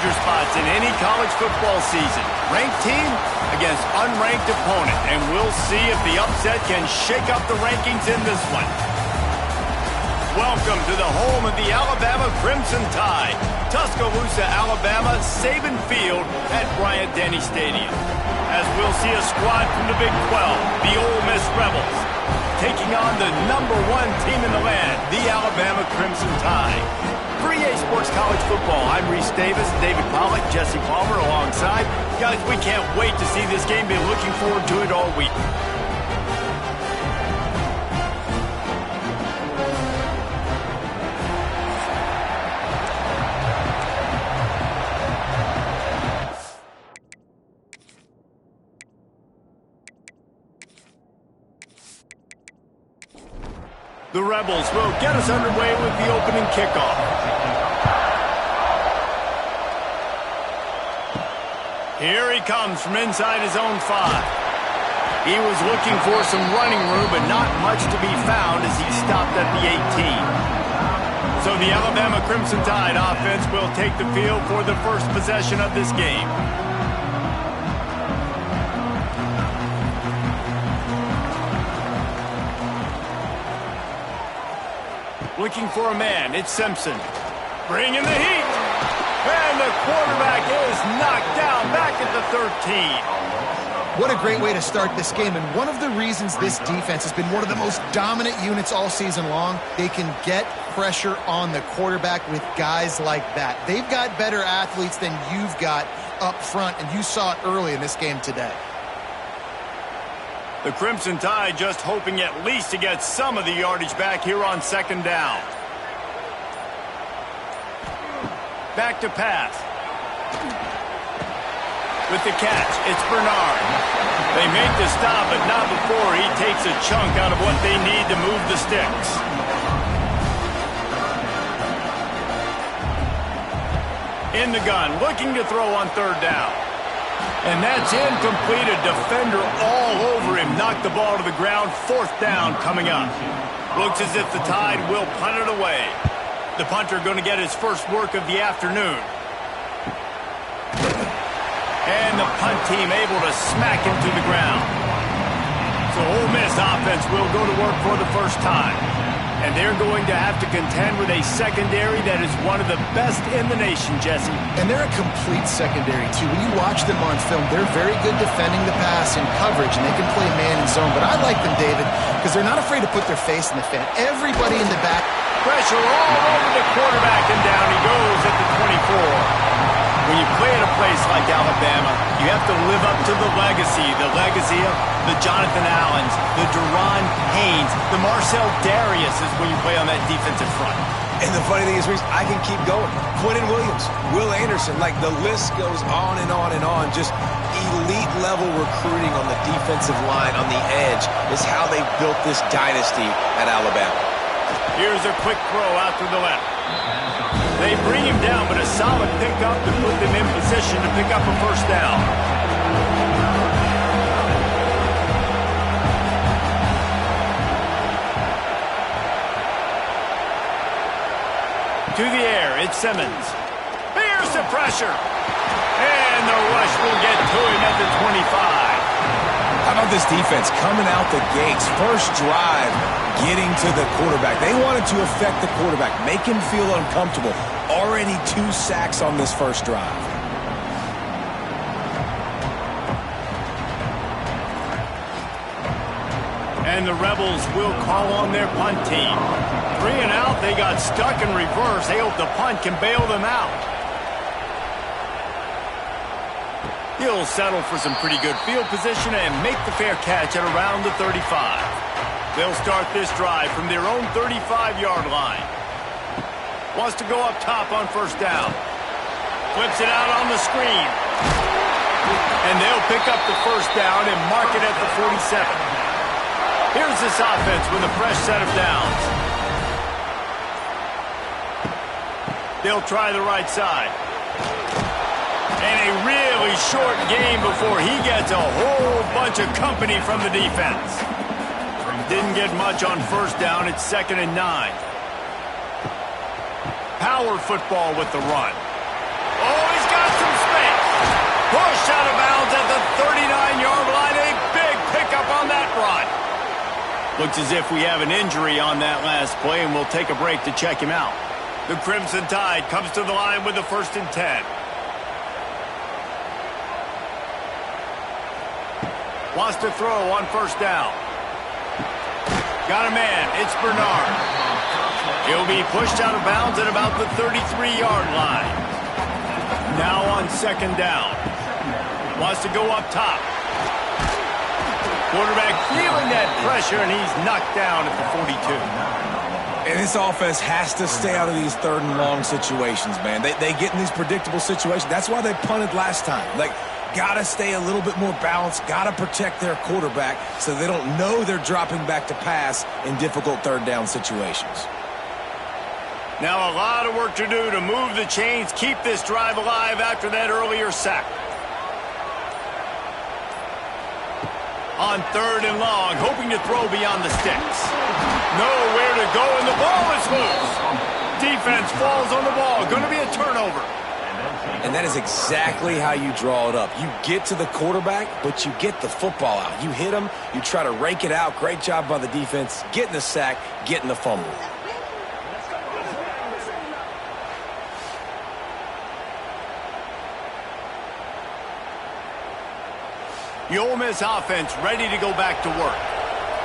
danger spots in any college football season. Ranked team against unranked opponent, and we'll see if the upset can shake up the rankings in this one. Welcome to the home of the Alabama Crimson Tide, Tuscaloosa, Alabama, Saban Field at Bryant-Denny Stadium. As we'll see a squad from the Big 12, the Ole Miss Rebels, taking on the #1 team in the land, the Alabama Crimson Tide. For EA Sports College Football, I'm Reese Davis, David Pollack, Jesse Palmer alongside. Guys, we can't wait to see this game. Been looking forward to it all week. The Rebels will get us underway with the opening kickoff. Here he comes from inside his own 5. He was looking for some running room, but not much to be found as he stopped at the 18. So the Alabama Crimson Tide offense will take the field for the first possession of this game. Looking for a man, it's Simpson. Bringing the heat. And the quarterback is knocked down back at the 13. What a great way to start this game, and one of the reasons this defense has been one of the most dominant units all season long, they can get pressure on the quarterback with guys like that. They've got better athletes than you've got up front, and you saw it early in this game today. The Crimson Tide just hoping at least to get some of the yardage back here on second down. Back to pass. With the catch, it's Bernard. They make the stop, but not before he takes a chunk out of what they need to move the sticks. In the gun, looking to throw on third down. And that's incomplete. A defender all over him. Knocked the ball to the ground. Fourth down coming up. Looks as if the Tide will punt it away. The punter going to get his first work of the afternoon. And the punt team able to smack him to the ground. So Ole Miss offense will go to work for the first time. And they're going to have to contend with a secondary that is one of the best in the nation, Jesse. And they're a complete secondary, too. When you watch them on film, they're very good defending the pass and coverage, and they can play man and zone. But I like them, David, because they're not afraid to put their face in the fan. Everybody in the back. Pressure all over the quarterback, and down he goes at the 24. When you play at a place like Alabama, you have to live up to the legacy of the Jonathan Allens, the Deron Paynes, the Marcel Dariuses when you play on that defensive front. And the funny thing is, Reese, I can keep going. Quentin Williams, Will Anderson, like the list goes on and on and on. Just elite-level recruiting on the defensive line, on the edge, is how they built this dynasty at Alabama. Here's a quick throw out to the left. They bring him down, but a solid pickup to put them in position to pick up a first down. To the air, it's Simmons. Here's the pressure. And the rush will get to him at the 25. How about this defense coming out the gates? First drive, getting to the quarterback. They wanted to affect the quarterback, make him feel uncomfortable. Already 2 sacks on this first drive. And the Rebels will call on their punt team. 3 and out, they got stuck in reverse. They hope the punt can bail them out. He'll settle for some pretty good field position and make the fair catch at around the 35. They'll start this drive from their own 35-yard line. Wants to go up top on first down. Flips it out on the screen. And they'll pick up the first down and mark it at the 47. Here's this offense with a fresh set of downs. They'll try the right side. And a really short game before he gets a whole bunch of company from the defense. Didn't get much on first down. It's 2nd and 9. Power football with the run. Oh, he's got Pushed out of bounds at the 39-yard line. A big pickup on that run. Looks as if we have an injury on that last play, and we'll take a break to check him out. The Crimson Tide comes to the line with the 1st and 10. Wants to throw on 1st down. Got a man. It's Bernard. He'll be pushed out of bounds at about the 33-yard line. Now on 2nd down. Wants to go up top. Quarterback feeling that pressure, and he's knocked down at the 42. And this offense has to stay out of these 3rd and long situations, man. They get in these predictable situations. That's why they punted last time. Like, got to stay a little bit more balanced, got to protect their quarterback so they don't know they're dropping back to pass in difficult 3rd down situations. Now a lot of work to do to move the chains, keep this drive alive after that earlier sack. On 3rd and long, hoping to throw beyond the sticks. Nowhere to go, and the ball is loose. Defense falls on the ball. Going to be a turnover. And that is exactly how you draw it up. You get to the quarterback, but you get the football out. You hit him, you try to rake it out. Great job by the defense, getting the sack, getting the fumble. The Ole Miss offense ready to go back to work.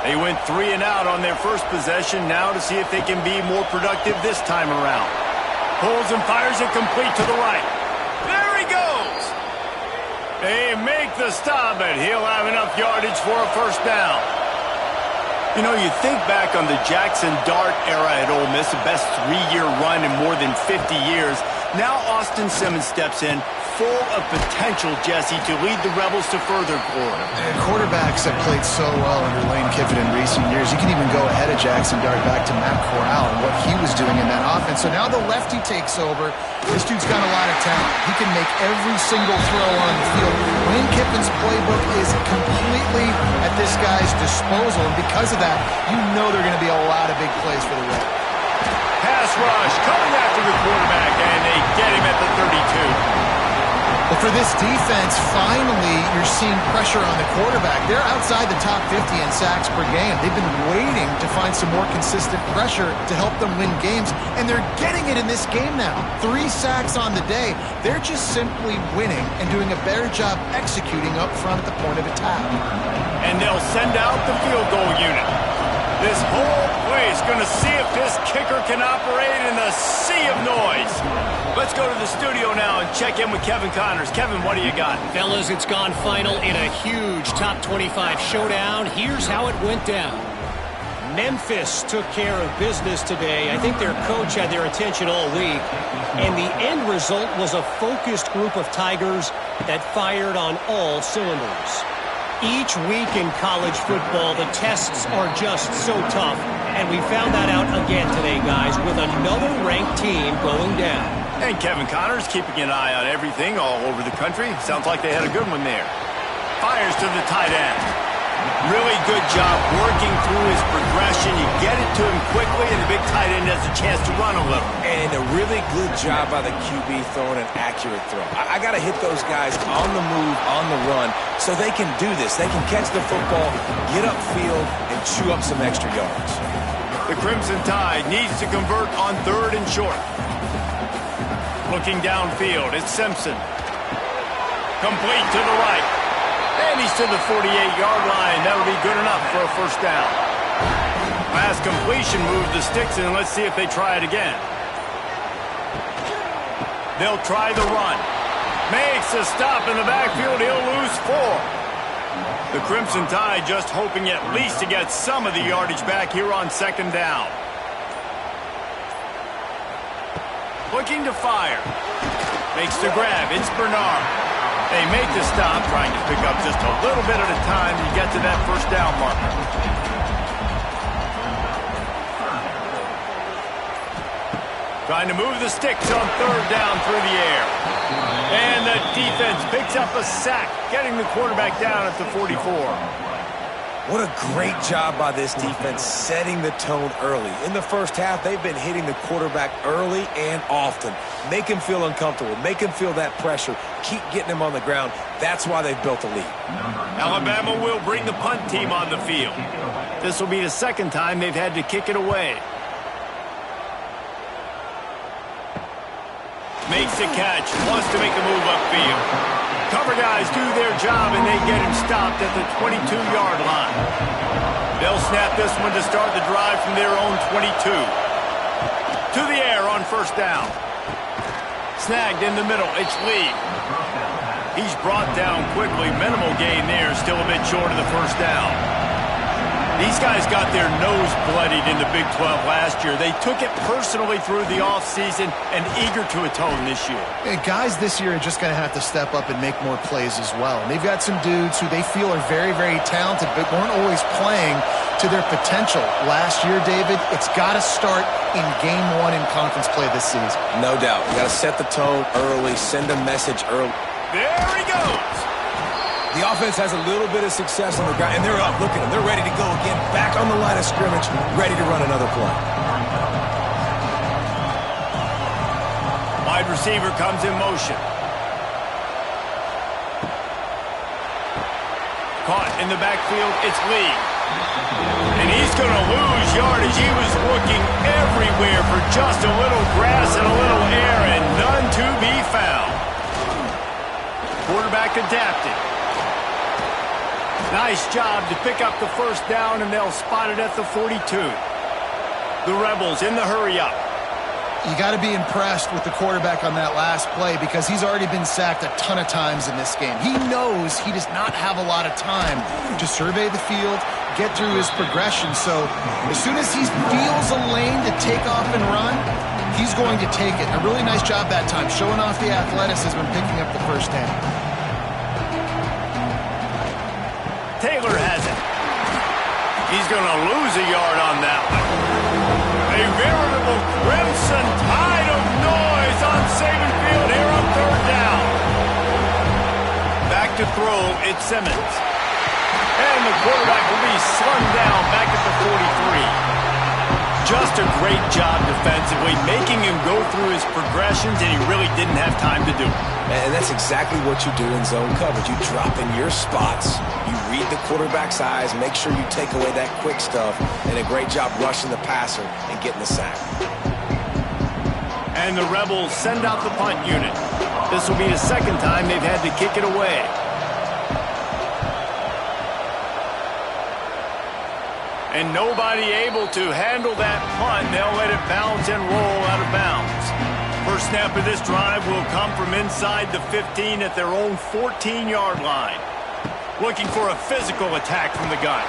They went 3 and out on their first possession, now to see if they can be more productive this time around. Pulls and fires it complete to the right. There he goes! They make the stop, and he'll have enough yardage for a 1st down. You know, you think back on the Jackson Dart era at Ole Miss, the best 3-year run in more than 50 years. Now Austin Simmons steps in, full of potential, Jesse, to lead the Rebels to further glory. And quarterbacks have played so well under Lane Kiffin in recent years. You can even go ahead of Jackson Dart back to Matt Corral and what he was doing in that offense. So now the lefty takes over. This dude's got a lot of talent. He can make every single throw on the field. Lane Kiffin's playbook is completely at this guy's disposal, and because of that, you know there are going to be a lot of big plays for the Rebels. Pass rush coming after the quarterback, and they get him at the 32. But for this defense, finally, you're seeing pressure on the quarterback. They're outside the top 50 in sacks per game. They've been waiting to find some more consistent pressure to help them win games, and they're getting it in this game now. 3 sacks on the day. They're just simply winning and doing a better job executing up front at the point of attack. And they'll send out the field goal unit. This whole place going to see if this kicker can operate in the sea of noise. Let's go to the studio now and check in with Kevin Connors. Kevin, what do you got? Fellas, it's gone final in a huge top 25 showdown. Here's how it went down. Memphis took care of business today. I think their coach had their attention all week. And the end result was a focused group of Tigers that fired on all cylinders. Each week in college football, the tests are just so tough. And we found that out again today, guys, with another ranked team going down. And Kevin Connors keeping an eye on everything all over the country. Sounds like they had a good one there. Fires to the tight end. Really good job working through his progression. You get it to him quickly, and the big tight end has a chance to run a little. And a really good job by the QB throwing an accurate throw. I got to hit those guys on the move, on the run, so they can do this. They can catch the football, get upfield, and chew up some extra yards. The Crimson Tide needs to convert on 3rd and short. Looking downfield, it's Simpson. Complete to the right. And he's to the 48-yard line. That'll be good enough for a 1st down. Pass completion moves the sticks in. Let's see if they try it again. They'll try the run. Makes a stop in the backfield. He'll lose 4. The Crimson Tide just hoping at least to get some of the yardage back here on 2nd down. Looking to fire. Makes the grab. It's Bernard. They make the stop, trying to pick up just a little bit at a time to get to that 1st down marker. Trying to move the sticks on 3rd down through the air. And the defense picks up a sack, getting the quarterback down at the 44. What a great job by this defense setting the tone early. In the first half, they've been hitting the quarterback early and often. Make him feel uncomfortable. Make him feel that pressure. Keep getting him on the ground. That's why they've built a lead. Alabama will bring the punt team on the field. This will be the second time they've had to kick it away. Makes the catch. Wants to make a move upfield. Cover guys do their job, and they get him stopped at the 22-yard line. They'll snap this one to start the drive from their own 22. To the air on first down. Snagged in the middle. It's Lee. He's brought down quickly. Minimal gain there. Still a bit short of the first down. These guys got their nose bloodied in the Big 12 last year. They took it personally through the offseason and eager to atone this year. Guys this year are just going to have to step up and make more plays as well. And they've got some dudes who they feel are very, very talented but weren't always playing to their potential. Last year, David, it's got to start in Game 1 in conference play this season. No doubt. You got to set the tone early, send a message early. There he goes. The offense has a little bit of success on the ground, and they're up. Look at them. They're ready to go again. Back on the line of scrimmage, ready to run another play. Wide receiver comes in motion. Caught in the backfield, it's Lee. And he's going to lose yardage. He was looking everywhere for just a little grass and a little air, and none to be found. Quarterback adapted. Nice job to pick up the first down, and they'll spot it at the 42. The Rebels in the hurry-up. You got to be impressed with the quarterback on that last play because he's already been sacked a ton of times in this game. He knows he does not have a lot of time to survey the field, get through his progression. So as soon as he feels a lane to take off and run, he's going to take it. A really nice job that time, showing off the athleticism and picking up the first down. Taylor has it. He's going to lose a yard on that one. A veritable crimson tide of noise on Saban Field here on third down. Back to throw, it's Simmons. And the quarterback will be slung down back at the 43. Just a great job defensively, making him go through his progressions, and he really didn't have time to do it. And that's exactly what you do in zone coverage. You drop in your spots, you read the quarterback's eyes, make sure you take away that quick stuff, and a great job rushing the passer and getting the sack. And the Rebels send out the punt unit. This will be the second time they've had to kick it away. And nobody able to handle that punt. They'll let it bounce and roll out of bounds. First snap of this drive will come from inside the 15 at their own 14-yard line. Looking for a physical attack from the gun.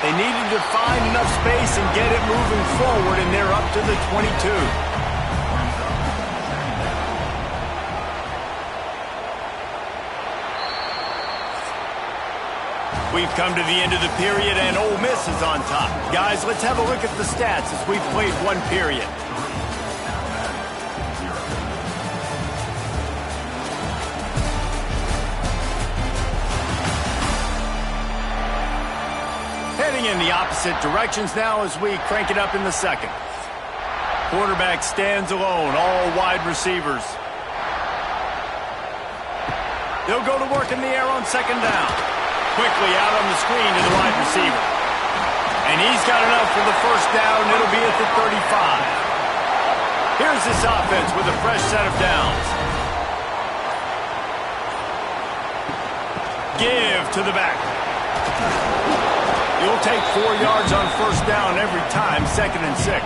They needed to find enough space and get it moving forward, and they're up to the 22. We've come to the end of the period, and Ole Miss is on top. Guys, let's have a look at the stats as we've played one period. Heading in the opposite directions now as we crank it up in the second. Quarterback stands alone, all wide receivers. They'll go to work in the air on second down. Quickly out on the screen to the wide receiver. And he's got enough for the first down. It'll be at the 35. Here's this offense with a fresh set of downs. Give to the back. You'll take 4 yards on first down every time, 2nd and 6.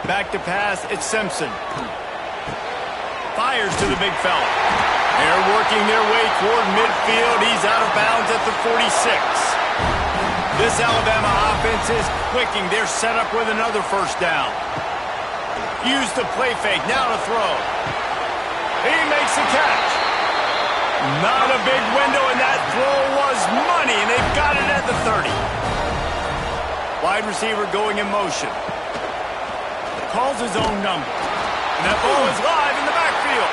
Back to pass, it's Simpson. Fires to the big fella. They're working their way toward midfield. He's out of bounds at the 46. This Alabama offense is clicking. They're set up with another first down. Use the play fake, now to throw. He makes the catch. Not a big window, and that throw was money, and they've got it at the 30. Wide receiver going in motion. Calls his own number. And that ball is live in the backfield.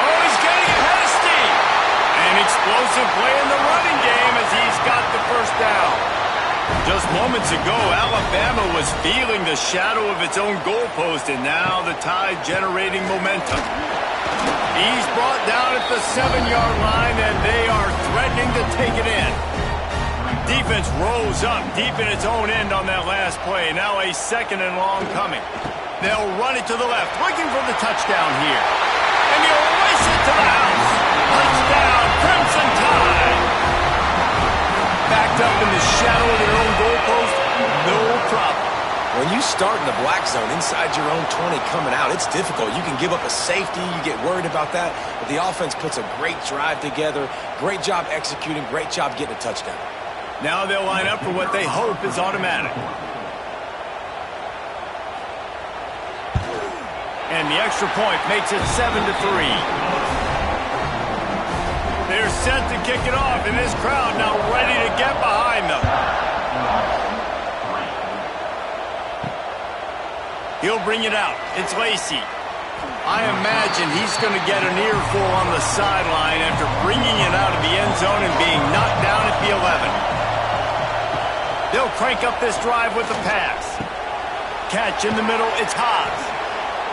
Oh, he's getting ahead of steam. An explosive play in the running game as he's got the first down. Just moments ago, Alabama was feeling the shadow of its own goalpost, and now the Tide generating momentum. He's brought down at the 7-yard line, and they are threatening to take it in. Defense rose up deep in its own end on that last play. Now a 2nd and long coming. They'll run it to the left, looking for the touchdown here. And he'll race it to the house. Touchdown, Crimson Tide. Backed up in the shadow of their own goalpost, no problem. When you start in the black zone inside your own 20 coming out, it's difficult. You can give up a safety. You get worried about that. But the offense puts a great drive together. Great job executing. Great job getting a touchdown. Now they'll line up for what they hope is automatic. And the extra point makes it 7-3. They're set to kick it off, and this crowd now ready to get behind them. He'll bring it out. It's Lacey. I imagine he's going to get an earful on the sideline after bringing it out of the end zone and being knocked down at the 11. They'll crank up this drive with the pass. Catch in the middle, it's Haas.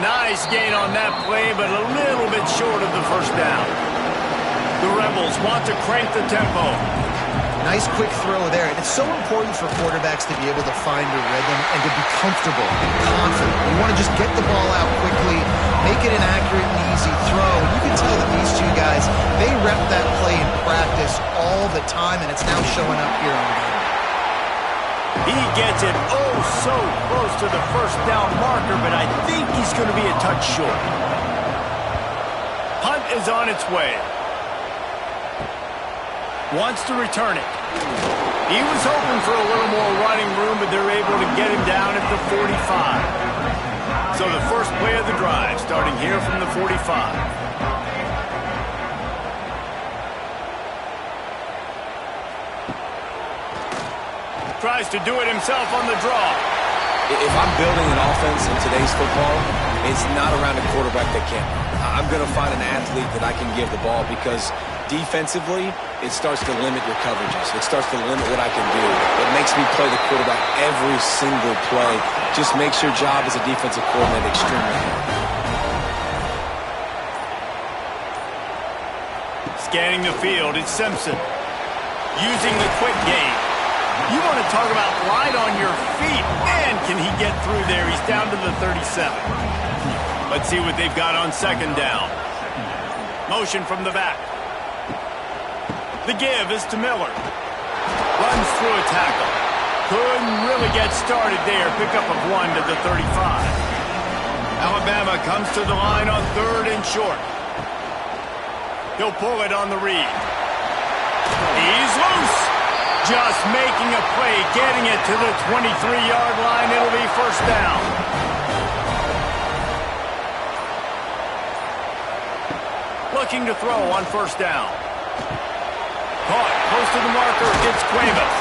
Nice gain on that play, but a little bit short of the first down. The Rebels want to crank the tempo. Nice quick throw there. And it's so important for quarterbacks to be able to find a rhythm and to be comfortable and confident. You want to just get the ball out quickly, make it an accurate and easy throw. And you can tell that these two guys, they rep that play in practice all the time, and it's now showing up here on the game. He gets it oh so close to the first down marker, but I think he's going to be a touch short. Punt is on its way. Wants to return it. He was hoping for a little more running room, but they're able to get him down at the 45. So the first play of the drive, starting here from the 45. Tries to do it himself on the draw. If I'm building an offense in today's football, it's not around a quarterback that can't. I'm going to find an athlete that I can give the ball because defensively, it starts to limit your coverages. It starts to limit what I can do. It makes me play the quarterback every single play. Just makes your job as a defensive coordinator extremely hard. Scanning the field, it's Simpson. Using the quick game. You want to talk about light on your feet. Man, can he get through there. He's down to the 37. Let's see what they've got on 2nd down. Motion from the back. The give is to Miller. Runs through a tackle. Couldn't really get started there. Pickup of 1 to the 35. Alabama comes to the line on 3rd and short. He'll pull it on the read. He's loose. Just making a play, getting it to the 23-yard line. It'll be first down. Looking to throw on first down. Caught close to the marker, gets Cuevas.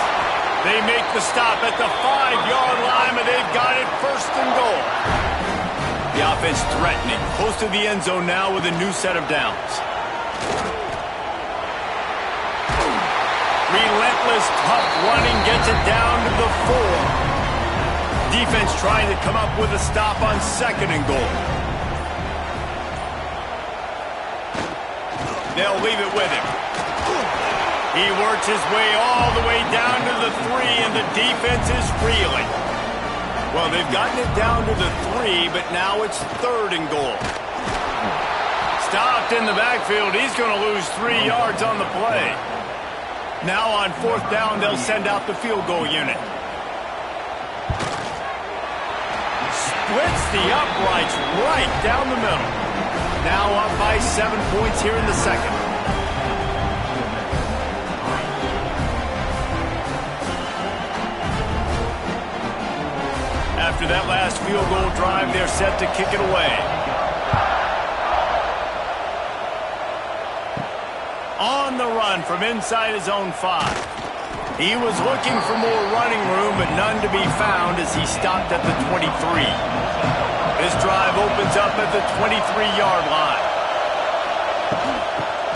They make the stop at the 5-yard line, but they've got it first and goal. The offense threatening, close to the end zone now with a new set of downs. Relentless, tough running gets it down to the 4. Defense trying to come up with a stop on 2nd and goal. They'll leave it with him. He works his way all the way down to the 3, and the defense is reeling. Well, they've gotten it down to the 3, but now it's 3rd and goal. Stopped in the backfield. He's going to lose 3 yards on the play. Now on 4th down, they'll send out the field goal unit. Splits the uprights right down the middle. Now up by 7 points here in the 2nd. After that last field goal drive, they're set to kick it away. On the run from inside his own 5. He was looking for more running room, but none to be found as he stopped at the 23. This drive opens up at the 23-yard line.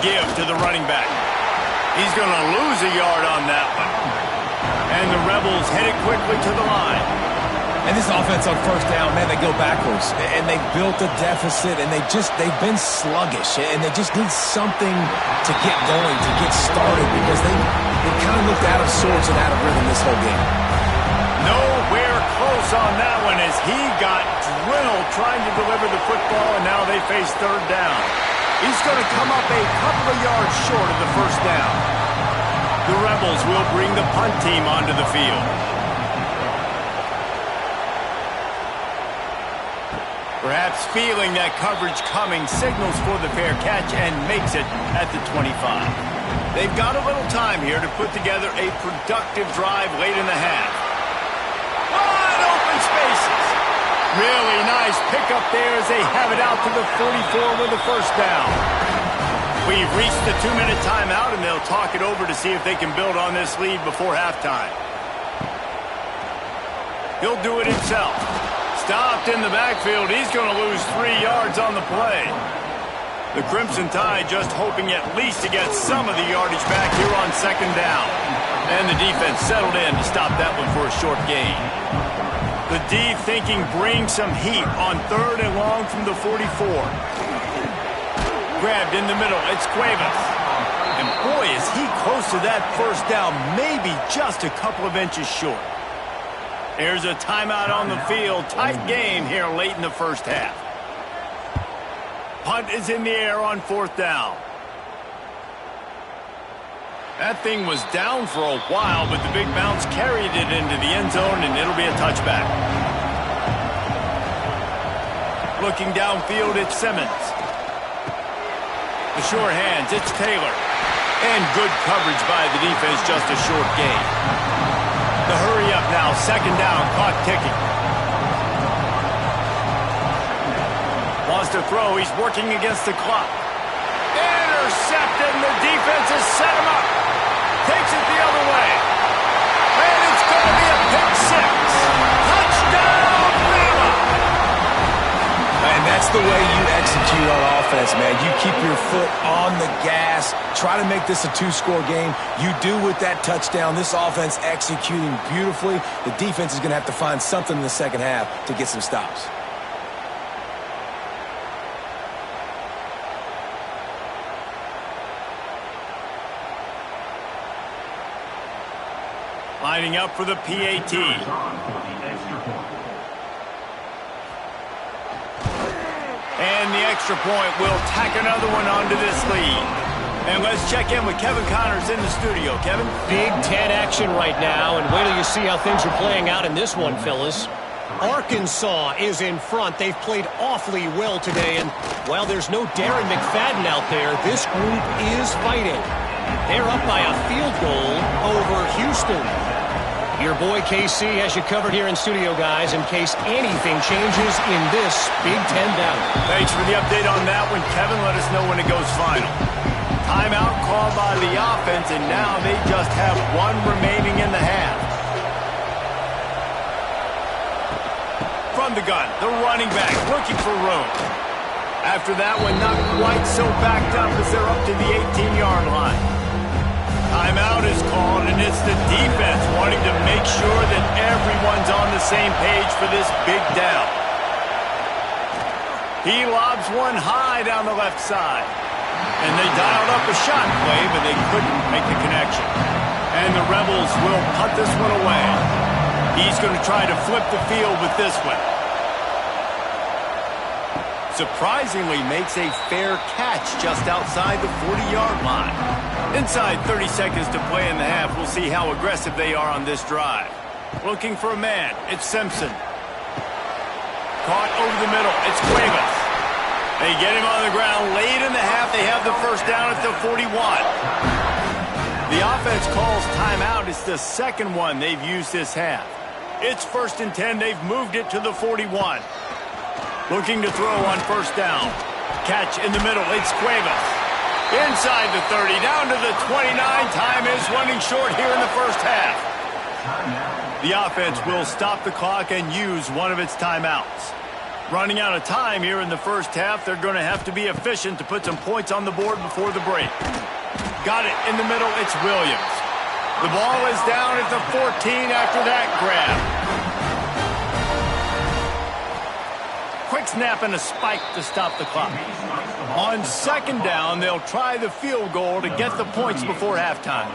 Give to the running back. He's going to lose a yard on that one. And the Rebels headed quickly to the line. And this offense on first down, man, they go backwards. And they built a deficit, and they've been sluggish. And they just need something to get going, to get started, because they kind of looked out of sorts and out of rhythm this whole game. Nowhere close on that one as he got drilled trying to deliver the football, and now they face third down. He's going to come up a couple of yards short of the first down. The Rebels will bring the punt team onto the field. Perhaps feeling that coverage coming, signals for the fair catch and makes it at the 25. They've got a little time here to put together a productive drive late in the half. Wide open spaces. Really nice pickup there as they have it out to the 44 with the first down. We've reached the 2-minute timeout, and they'll talk it over to see if they can build on this lead before halftime. He'll do it himself. Stopped in the backfield. He's going to lose 3 yards on the play. The Crimson Tide just hoping at least to get some of the yardage back here on second down. And the defense settled in to stop that one for a short gain. The D thinking bring some heat on third and long from the 44. Grabbed in the middle. It's Cuevas. And boy, is he close to that first down, maybe just a couple of inches short. There's a timeout on the field. Tight game here late in the first half. Punt is in the air on fourth down. That thing was down for a while, but the big bounce carried it into the end zone, and it'll be a touchback. Looking downfield, it's Simmons. The sure hands, it's Taylor. And good coverage by the defense, just a short gain. The hurry up now, second down, clock ticking. Wants to throw, he's working against the clock. Intercepted, and the defense has set him up. Takes it the other way. And it's going to be a pick six. Touchdown, Bama! And that's the way you execute on offense, man. You keep your foot on the gas. Try to make this a 2-score game. You do with that touchdown. This offense executing beautifully. The defense is going to have to find something in the second half to get some stops. Lining up for the PAT. And the extra point will tack another one onto this lead. And let's check in with Kevin Connors in the studio. Kevin? Big Ten action right now, and wait till you see how things are playing out in this one, fellas. Arkansas is in front. They've played awfully well today, and while there's no Darren McFadden out there, this group is fighting. They're up by a field goal over Houston. Your boy KC has you covered here in studio, guys, in case anything changes in this Big Ten battle. Thanks for the update on that one, Kevin. Let us know when it goes final. Timeout called by the offense, and now they just have one remaining in the half. From the gun, the running back looking for room. After that one, not quite so backed up as they're up to the 18-yard line. Timeout is called, and it's the defense wanting to make sure that everyone's on the same page for this big down. He lobs one high down the left side. And they dialed up a shot play, but they couldn't make the connection. And the Rebels will punt this one away. He's going to try to flip the field with this one. Surprisingly makes a fair catch just outside the 40-yard line. Inside 30 seconds to play in the half. We'll see how aggressive they are on this drive. Looking for a man. It's Simpson. Caught over the middle. It's Cuevas. They get him on the ground late in the half. They have the first down at the 41. The offense calls timeout. It's the second one they've used this half. It's 1st and 10. They've moved it to the 41. Looking to throw on first down. Catch in the middle. It's Cuevas. Inside the 30, down to the 29. Time is running short here in the first half. The offense will stop the clock and use one of its timeouts. Running out of time here in the first half. They're going to have to be efficient to put some points on the board before the break. Got it in the middle. It's Williams. The ball is down at the 14 after that grab. Quick snap and a spike to stop the clock. On second down, they'll try the field goal to get the points before halftime.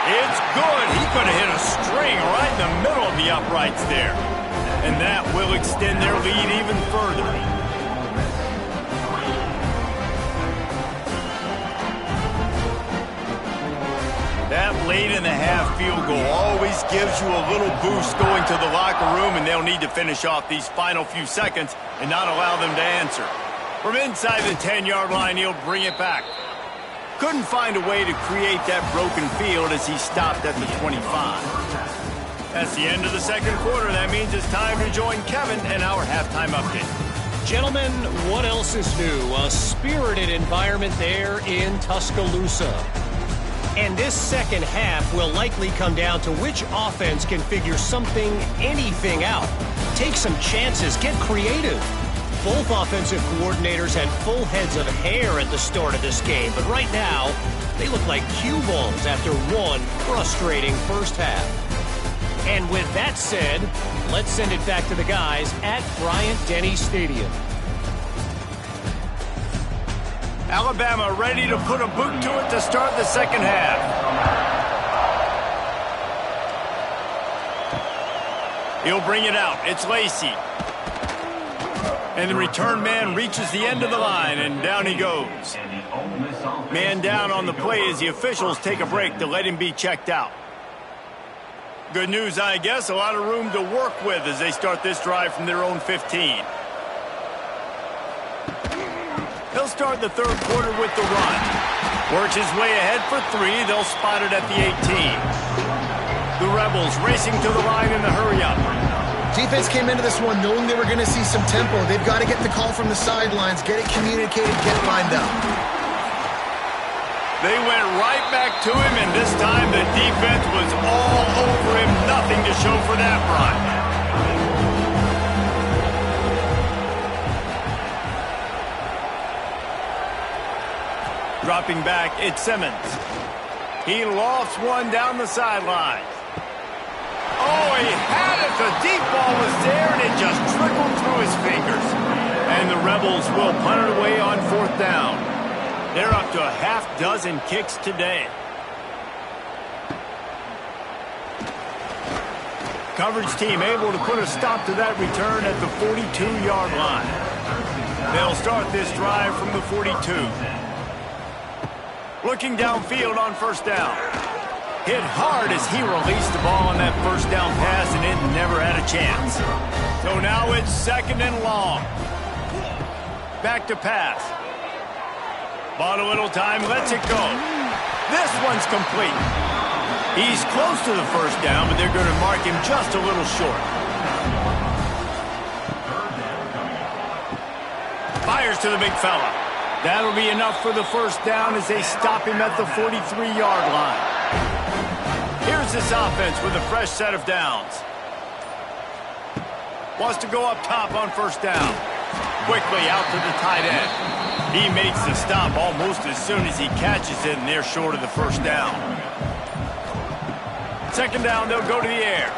It's good. He could have hit a string right in the middle of the uprights there. And that will extend their lead even further. That late in the half field goal always gives you a little boost going to the locker room, and they'll need to finish off these final few seconds and not allow them to answer. From inside the 10-yard line, he'll bring it back. Couldn't find a way to create that broken field as he stopped at the 25. That's the end of the second quarter. That means it's time to join Kevin and our halftime update. Gentlemen, what else is new? A spirited environment there in Tuscaloosa. And this second half will likely come down to which offense can figure something, anything out. Take some chances, get creative. Both offensive coordinators had full heads of hair at the start of this game, but right now, they look like cue balls after one frustrating first half. And with that said, let's send it back to the guys at Bryant-Denny Stadium. Alabama ready to put a boot to it to start the second half. He'll bring it out. It's Lacey. And the return man reaches the end of the line, and down he goes. Man down on the play as the officials take a break to let him be checked out. Good news, I guess. A lot of room to work with as they start this drive from their own 15. He'll start the third quarter with the run. Works his way ahead for 3. They'll spot it at the 18. The Rebels racing to the line in the hurry-up. Defense came into this one knowing they were going to see some tempo. They've got to get the call from the sidelines, get it communicated, get it lined up. They went right back to him, and this time the defense was all over him. Nothing to show for that run. Dropping back, it's Simmons. He lofts one down the sideline. Oh, he had it. The deep ball was there, and it just trickled through his fingers. And the Rebels will punt it away on fourth down. They're up to a half-dozen kicks today. Coverage team able to put a stop to that return at the 42-yard line. They'll start this drive from the 42. Looking downfield on first down. Hit hard as he released the ball on that first down pass, and it never had a chance. So now it's second and long. Back to pass. Bought a little time, lets it go. This one's complete. He's close to the first down, but they're going to mark him just a little short. Fires to the big fella. That'll be enough for the first down as they stop him at the 43-yard line. Here's this offense with a fresh set of downs. Wants to go up top on first down. Quickly out to the tight end. He makes the stop almost as soon as he catches it, and they're short of the first down. Second down, they'll go to the air.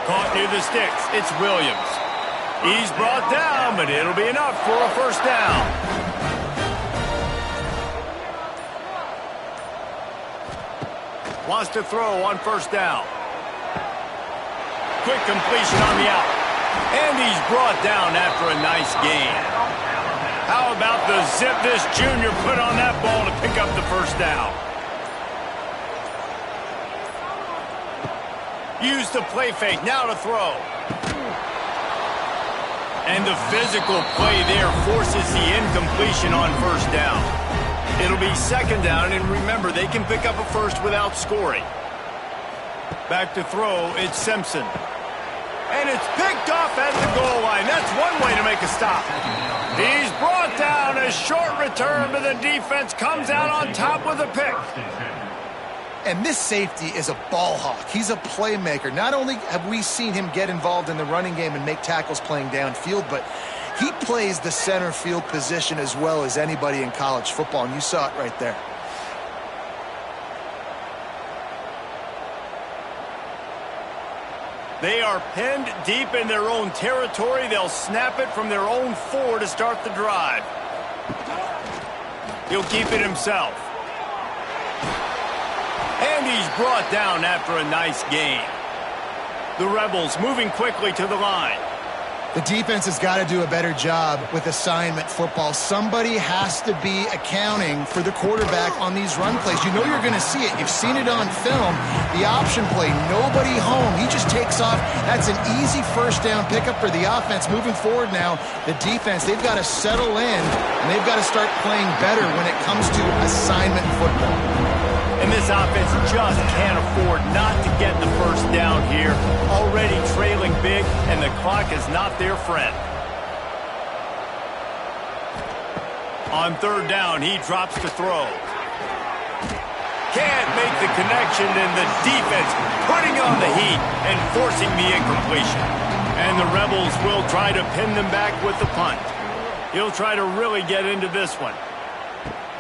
Caught near the sticks. It's Williams. He's brought down, but it'll be enough for a first down. Wants to throw on first down. Quick completion on the out. And he's brought down after a nice gain. How about the zip this junior put on that ball to pick up the first down? Use the play fake, now to throw. And the physical play there forces the incompletion on first down. It'll be second down, and remember, they can pick up a first without scoring. Back to throw, it's Simpson. And it's picked off at the goal line. That's one way to make a stop. He's brought down. A short return, but the defense comes out on top with a pick. And this safety is a ball hawk. He's a playmaker. Not only have we seen him get involved in the running game and make tackles playing downfield, but he plays the center field position as well as anybody in college football, and you saw it right there. They are pinned deep in their own territory. They'll snap it from their own 4 to start the drive. He'll keep it himself. And he's brought down after a nice gain. The Rebels moving quickly to the line. The defense has got to do a better job with assignment football. Somebody has to be accounting for the quarterback on these run plays. You know you're going to see it. You've seen it on film. The option play, nobody home. He just takes off. That's an easy first down pickup for the offense. Moving forward now, the defense, they've got to settle in, and they've got to start playing better when it comes to assignment football. And this offense just can't afford not to get the first down here. Already trailing big, and the clock is not their friend. On third down, he drops to throw. Can't make the connection, and the defense putting on the heat and forcing the incompletion. And the Rebels will try to pin them back with the punt. He'll try to really get into this one.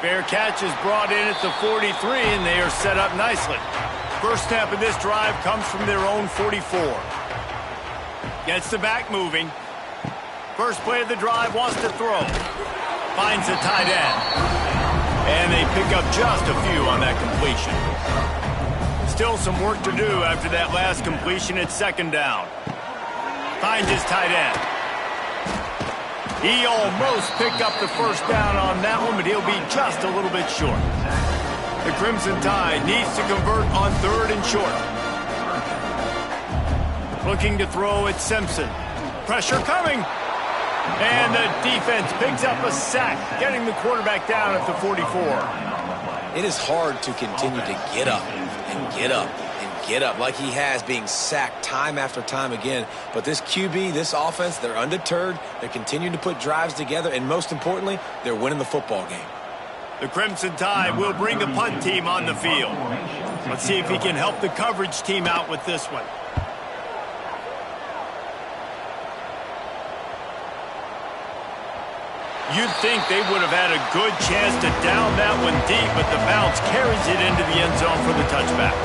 Fair catch is brought in at the 43, and they are set up nicely. First snap of this drive comes from their own 44. Gets the back moving. First play of the drive, wants to throw. Finds a tight end. And they pick up just a few on that completion. Still some work to do after that last completion at second down. Finds his tight end. He almost picked up the first down on that one, but he'll be just a little bit short. The Crimson Tide needs to convert on third and short. Looking to throw at Simpson. Pressure coming. And the defense picks up a sack, getting the quarterback down at the 44. It is hard to continue to get up and get up and get up like he has, being sacked time after time again. But this QB, this offense, they're undeterred. They're continuing to put drives together, and most importantly, they're winning the football game. The Crimson Tide will bring the punt team on the field. Let's see if he can help the coverage team out with this one. You'd think they would have had a good chance to down that one deep, but the bounce carries it into the end zone for the touchback.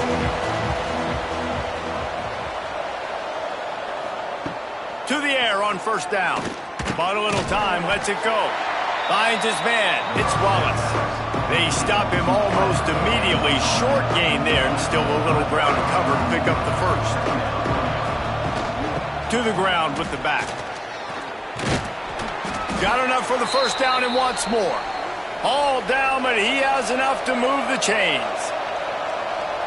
To the air on first down. Bought a little time, lets it go. Finds his man. It's Wallace. They stop him almost immediately. Short gain there, and still a little ground to cover to pick up the first. To the ground with the back. Got enough for the first down and wants more. All down, but he has enough to move the chains.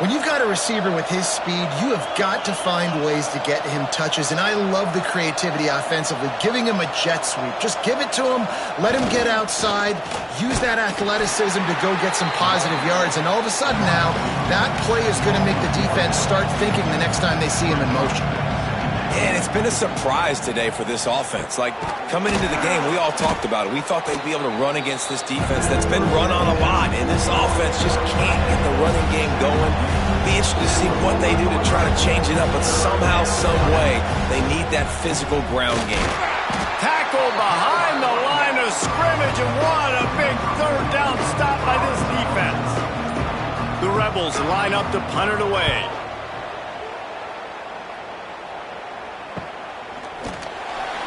When you've got a receiver with his speed, you have got to find ways to get him touches, and I love the creativity offensively, giving him a jet sweep. Just give it to him, let him get outside, use that athleticism to go get some positive yards, and all of a sudden now, that play is going to make the defense start thinking the next time they see him in motion. And it's been a surprise today for this offense. Like, coming into the game, we all talked about it. We thought they'd be able to run against this defense that's been run on a lot, and this offense just can't get the running game going. Be interested to see what they do to try to change it up, but somehow, some way, they need that physical ground game. Tackled behind the line of scrimmage, and what a big third down stop by this defense. The Rebels line up to punt it away.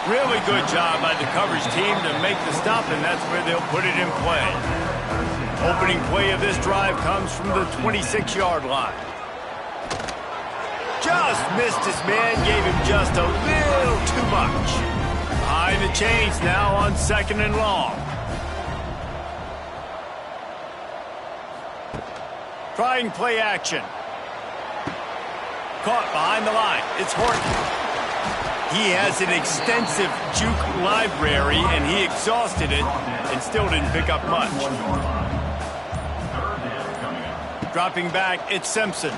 Really good job by the coverage team to make the stop, and that's where they'll put it in play. Opening play of this drive comes from the 26-yard line. Just missed his man, gave him just a little too much. Behind the chains now on second and long. Trying play action. Caught behind the line. It's Horton. He has an extensive juke library, and he exhausted it and still didn't pick up much. Dropping back, it's Simpson.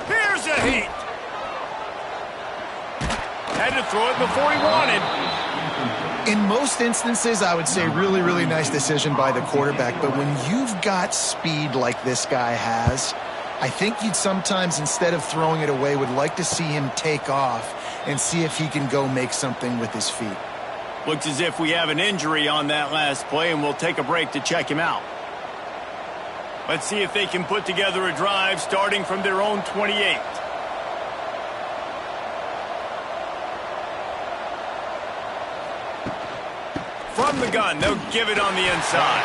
Here's a heat. Had to throw it before he wanted. In most instances, I would say really, really nice decision by the quarterback, but when you've got speed like this guy has, I think you'd sometimes, instead of throwing it away, would like to see him take off and see if he can go make something with his feet. Looks as if we have an injury on that last play, and we'll take a break to check him out. Let's see if they can put together a drive starting from their own 28. From the gun, they'll give it on the inside.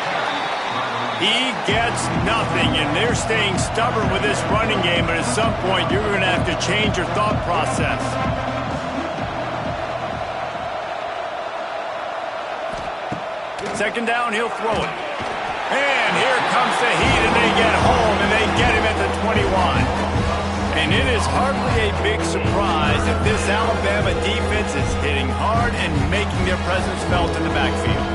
He gets nothing, and they're staying stubborn with this running game, but at some point you're going to have to change your thought process. Second down, he'll throw it. And here comes the heat, and they get home, and they get him at the 21. And it is hardly a big surprise that this Alabama defense is hitting hard and making their presence felt in the backfield.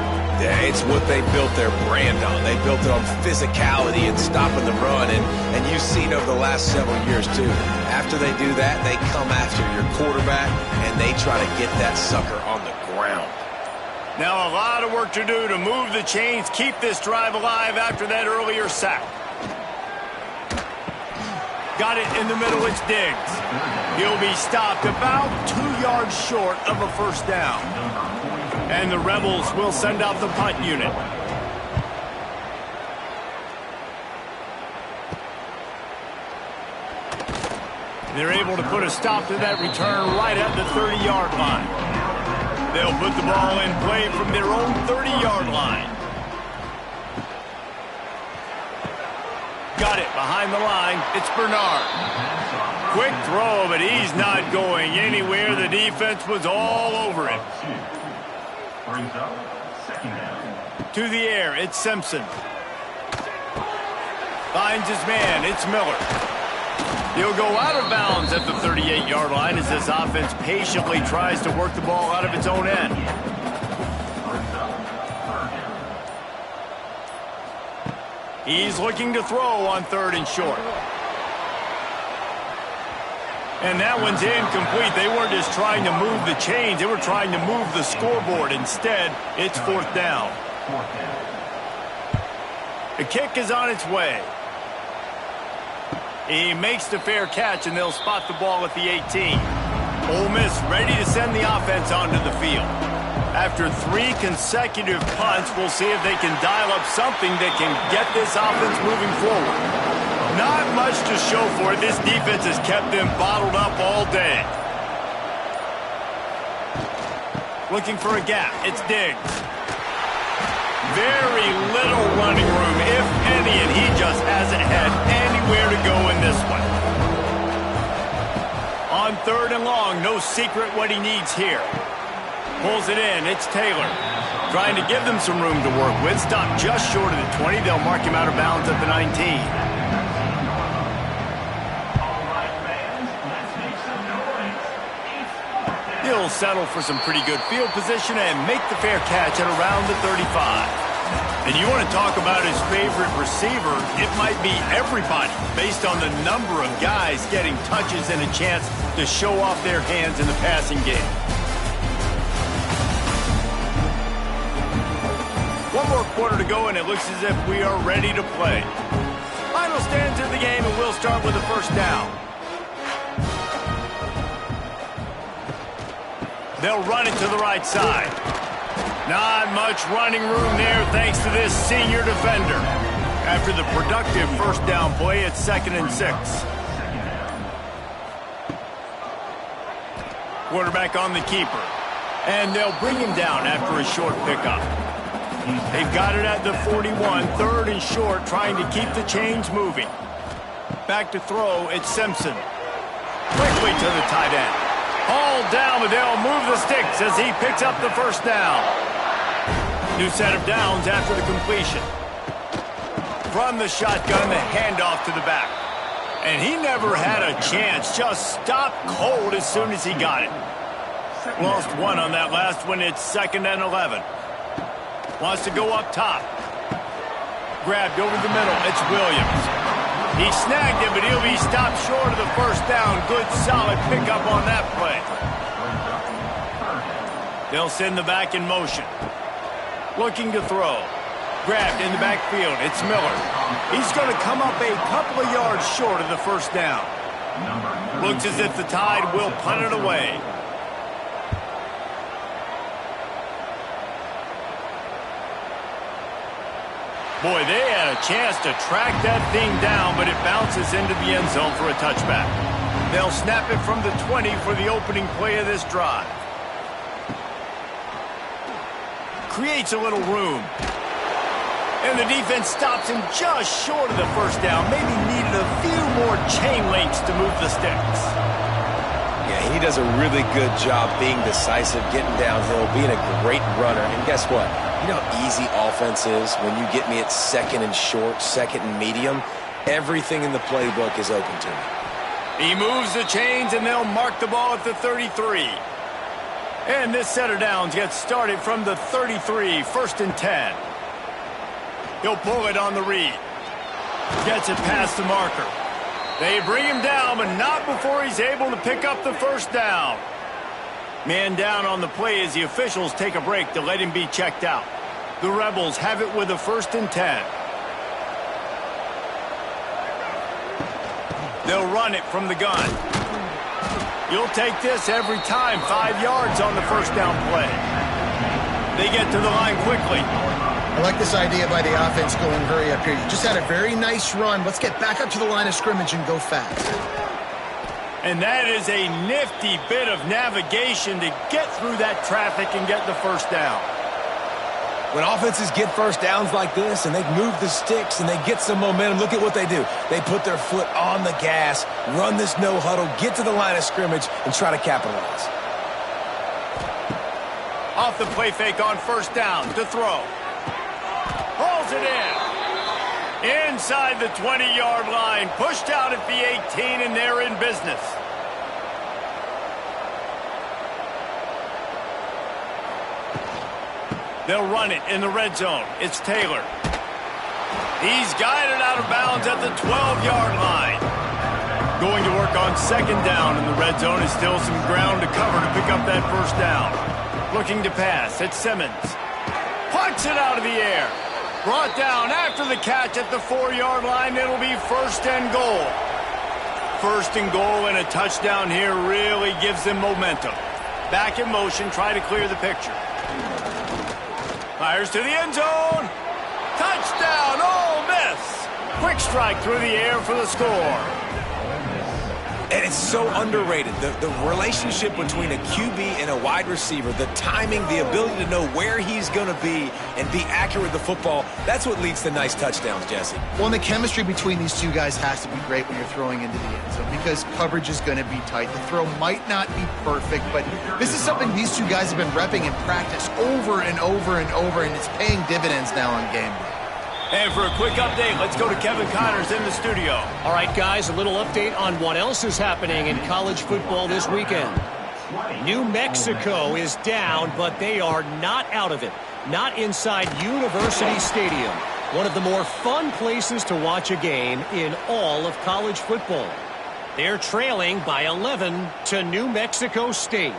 Yeah, it's what they built their brand on. They built it on physicality and stopping the run, and you've seen over the last several years, too. After they do that, they come after your quarterback, and they try to get that sucker on the ground. Now a lot of work to do to move the chains, keep this drive alive after that earlier sack. Got it in the middle, it's Diggs. He'll be stopped about 2 yards short of a first down. And the Rebels will send out the punt unit. They're able to put a stop to that return right at the 30-yard line. They'll put the ball in play from their own 30-yard line. Got it behind the line. It's Bernard. Quick throw, but he's not going anywhere. The defense was all over him. To the air, it's Simpson. Finds his man, it's Miller. He'll go out of bounds at the 38-yard line as this offense patiently tries to work the ball out of its own end. He's looking to throw on 3rd and short. And that one's incomplete. They weren't just trying to move the chains. They were trying to move the scoreboard. Instead, it's 4th down. The kick is on its way. He makes the fair catch, and they'll spot the ball at the 18. Ole Miss ready to send the offense onto the field. After 3 consecutive punts, we'll see if they can dial up something that can get this offense moving forward. Not much to show for it. This defense has kept them bottled up all day. Looking for a gap. It's Diggs. Very little running room, if any, and he just hasn't had anywhere to go in this one. On 3rd and long, no secret what he needs here. Pulls it in, it's Taylor. Trying to give them some room to work with. Stopped just short of the 20. They'll mark him out of bounds at the 19. He'll settle for some pretty good field position and make the fair catch at around the 35. And you want to talk about his favorite receiver, it might be everybody based on the number of guys getting touches and a chance to show off their hands in the passing game. One more quarter to go, and it looks as if we are ready to play. Final stands of the game, and we'll start with the first down. They'll run it to the right side. Not much running room there thanks to this senior defender. After the productive first down play, it's 2nd and 6. Quarterback on the keeper. And they'll bring him down after a short pickup. They've got it at the 41, 3rd and short, trying to keep the chains moving. Back to throw, it's Simpson. Quickly to the tight end. Hauled down, but they'll move the sticks as he picks up the first down. New set of downs after the completion. From the shotgun, the handoff to the back. And he never had a chance, just stopped cold as soon as he got it. Lost 1 on that last one, it's 2nd and 11. Wants to go up top. Grabbed over the middle. It's Williams. He snagged it, but he'll be stopped short of the first down. Good, solid pickup on that play. They'll send the back in motion. Looking to throw. Grabbed in the backfield. It's Miller. He's going to come up a couple of yards short of the first down. Looks as if the Tide will punt it away. Boy, they had a chance to track that thing down, but it bounces into the end zone for a touchback. They'll snap it from the 20 for the opening play of this drive. Creates a little room. And the defense stops him just short of the first down. Maybe needed a few more chain links to move the sticks. Yeah, he does a really good job being decisive, getting downhill, being a great runner. And guess what? You know how easy offense is when you get me at second and short, second and medium? Everything in the playbook is open to me. He moves the chains, and they'll mark the ball at the 33. And this set of downs gets started from the 33, 1st and 10. He'll pull it on the read. Gets it past the marker. They bring him down, but not before he's able to pick up the first down. Man down on the play as the officials take a break to let him be checked out. The Rebels have it with a 1st and 10. They'll run it from the gun. You'll take this every time. 5 yards on the first down play. They get to the line quickly. I like this idea by the offense going hurry up here. You just had a very nice run. Let's get back up to the line of scrimmage and go fast. And that is a nifty bit of navigation to get through that traffic and get the first down. When offenses get first downs like this and they move the sticks and they get some momentum, look at what they do. They put their foot on the gas, run this no huddle, get to the line of scrimmage, and try to capitalize. Off the play fake on first down to throw. Hauls it in. Inside the 20-yard line, pushed out at the 18, and they're in business. They'll run it in the red zone. It's Taylor. He's guided out of bounds at the 12-yard line. Going to work on second down in the red zone is still some ground to cover to pick up that first down. Looking to pass. It's Simmons. Punts it out of the air. Brought down after the catch at the 4-yard line. It'll be 1st and goal. 1st and goal and a touchdown here really gives them momentum. Back in motion, try to clear the picture. Fires to the end zone. Touchdown, Ole Miss. Quick strike through the air for the score. And it's so underrated. The relationship between a QB and a wide receiver, the timing, the ability to know where he's going to be and be accurate with the football, that's what leads to nice touchdowns, Jesse. Well, and the chemistry between these two guys has to be great when you're throwing into the end zone because coverage is going to be tight. The throw might not be perfect, but this is something these two guys have been repping in practice over and over and over, and it's paying dividends now on game day. And for a quick update, let's go to Kevin Connors in the studio. All right, guys, a little update on what else is happening in college football this weekend. New Mexico is down, but they are not out of it. Not inside University Stadium, one of the more fun places to watch a game in all of college football. They're trailing by 11 to New Mexico State.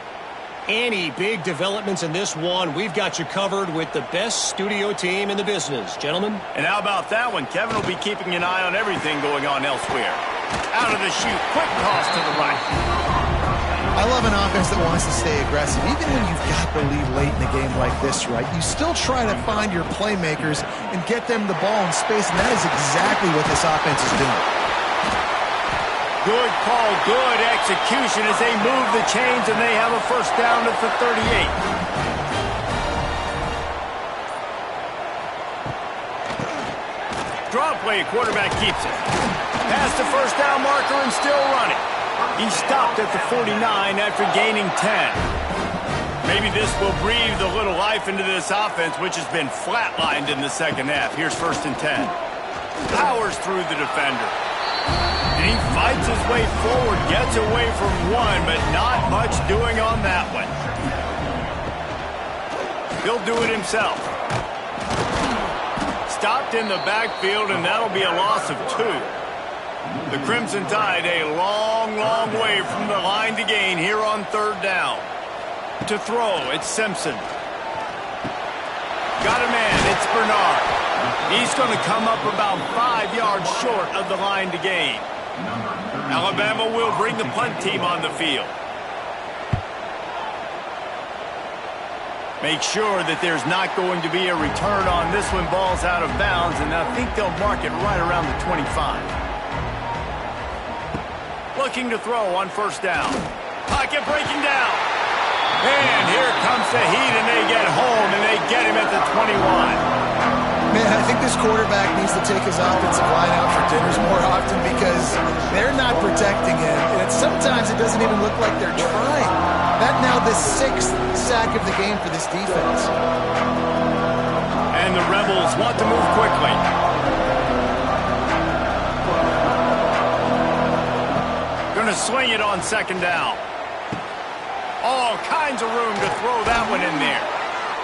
Any big developments in this one, we've got you covered with the best studio team in the business. Gentlemen? And how about that one? Kevin will be keeping an eye on everything going on elsewhere. Out of the chute, quick toss to the right. I love an offense that wants to stay aggressive. Even when you've got the lead late in a game like this, right, you still try to find your playmakers and get them the ball in space, and that is exactly what this offense is doing. Good call, good execution as they move the chains, and they have a first down at the 38. Draw play, quarterback keeps it. Past the first down marker and still running. He stopped at the 49 after gaining 10. Maybe this will breathe a little life into this offense, which has been flatlined in the second half. Here's 1st and 10. Powers through the defender. And he fights his way forward, gets away from one, but not much doing on that one. He'll do it himself. Stopped in the backfield, and that'll be a loss of 2. The Crimson Tide a long, long way from the line to gain here on 3rd down. To throw, it's Simpson. Got a man, it's Bernard. He's going to come up about 5 yards short of the line to gain. Alabama will bring the punt team on the field. Make sure that there's not going to be a return on this one. Ball's out of bounds, and I think they'll mark it right around the 25. Looking to throw on first down. Pocket breaking down. And here comes the heat, and they get home, and they get him at the 21. Man, I think this quarterback needs to take his offensive line out for dinners more often because they're not protecting him. And sometimes it doesn't even look like they're trying. That now the 6th sack of the game for this defense. And the Rebels want to move quickly. Going to swing it on second down. All kinds of room to throw that one in there.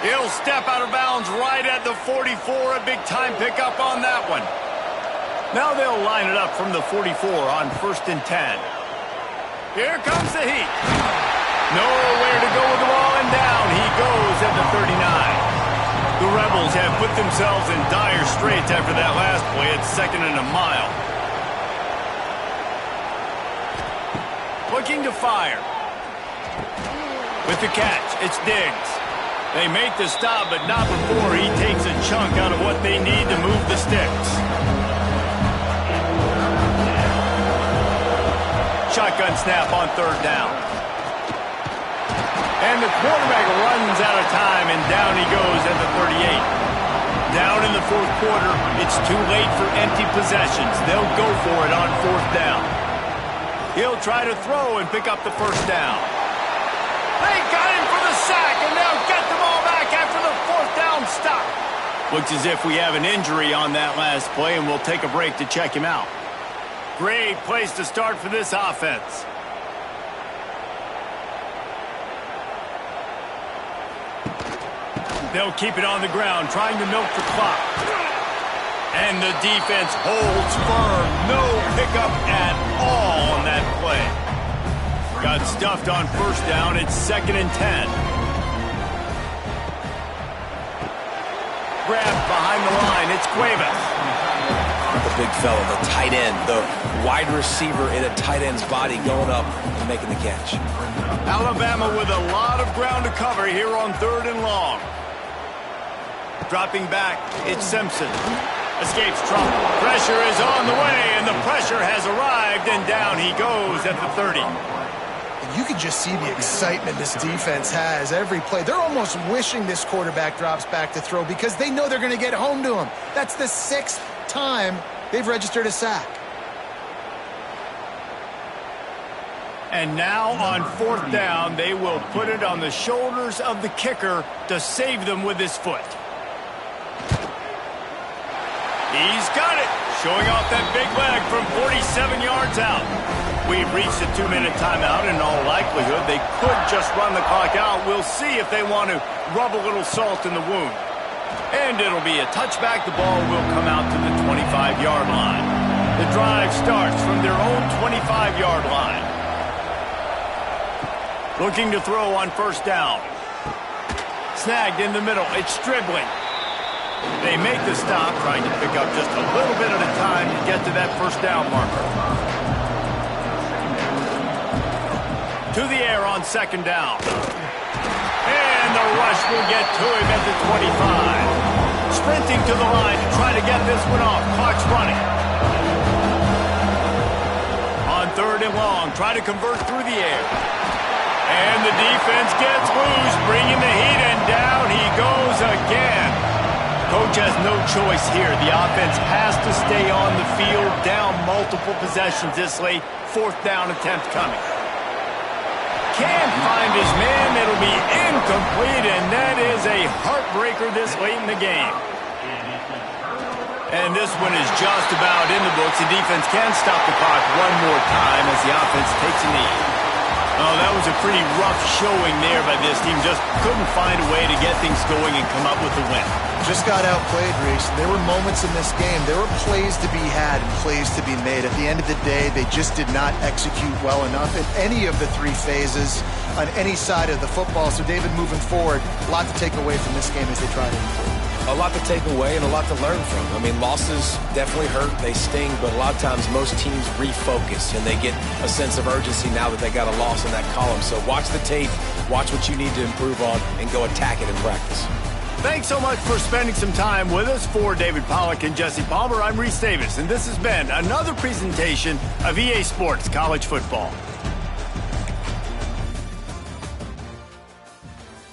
He'll step out of bounds right at the 44. A big-time pickup on that one. Now they'll line it up from the 44 on 1st and 10. Here comes the heat. Nowhere to go with the ball, and down he goes at the 39. The Rebels have put themselves in dire straits after that last play. It's 2nd and a mile. Looking to fire. With the catch, it's Diggs. They make the stop, but not before he takes a chunk out of what they need to move the sticks. Shotgun snap on 3rd down. And the quarterback runs out of time, and down he goes at the 38. Down in the 4th quarter, it's too late for empty possessions. They'll go for it on 4th down. He'll try to throw and pick up the 1st down. They got him for the sack, and they'll get the ball back after the 4th down stop. Looks as if we have an injury on that last play, and we'll take a break to check him out. Great place to start for this offense. They'll keep it on the ground, trying to milk the clock. And the defense holds firm. No pickup at all on that play. Got stuffed on 1st down. It's 2nd and 10. Grabbed behind the line. It's Cuevas. The big fella, the tight end, the wide receiver in a tight end's body going up and making the catch. Alabama with a lot of ground to cover here on 3rd and long. Dropping back, it's Simpson. Escapes trouble. Pressure is on the way, and the pressure has arrived, and down he goes at the 30. You can just see the excitement this defense has every play. They're almost wishing this quarterback drops back to throw because they know they're going to get home to him. That's the 6th time they've registered a sack. And now on 4th down, they will put it on the shoulders of the kicker to save them with his foot. He's got it, showing off that big leg from 47 yards out. We've reached a 2-minute timeout. In all likelihood, they could just run the clock out. We'll see if they want to rub a little salt in the wound. And it'll be a touchback. The ball will come out to the 25-yard line. The drive starts from their own 25-yard line. Looking to throw on 1st down. Snagged in the middle. It's Stribling. They make the stop, trying to pick up just a little bit at a time to get to that 1st down marker. To the air on 2nd down. And the rush will get to him at the 25. Sprinting to the line to try to get this one off. Clock's running. On 3rd and long, try to convert through the air. And the defense gets loose, bringing the heat, and down he goes again. Coach has no choice here. The offense has to stay on the field, down multiple possessions this late. 4th down attempt coming. Can't find his man. It'll be incomplete, and that is a heartbreaker this late in the game. And this one is just about in the books. The defense can stop the clock one more time as the offense takes a knee. Oh, that was a pretty rough showing there by this team. Just couldn't find a way to get things going and come up with the win. Just got outplayed, Reese. There were moments in this game. There were plays to be had and plays to be made. At the end of the day, they just did not execute well enough in any of the 3 phases on any side of the football. So, David, moving forward, a lot to take away from this game as they try to improve. a lot to take away and a lot to learn from. I mean, losses definitely hurt. They sting, but a lot of times most teams refocus and they get a sense of urgency now that they got a loss in that column. So watch the tape, watch what you need to improve on, and go attack it in practice. Thanks so much for spending some time with us. For David Pollack and Jesse Palmer, I'm Reese Davis, and this has been another presentation of EA Sports College Football.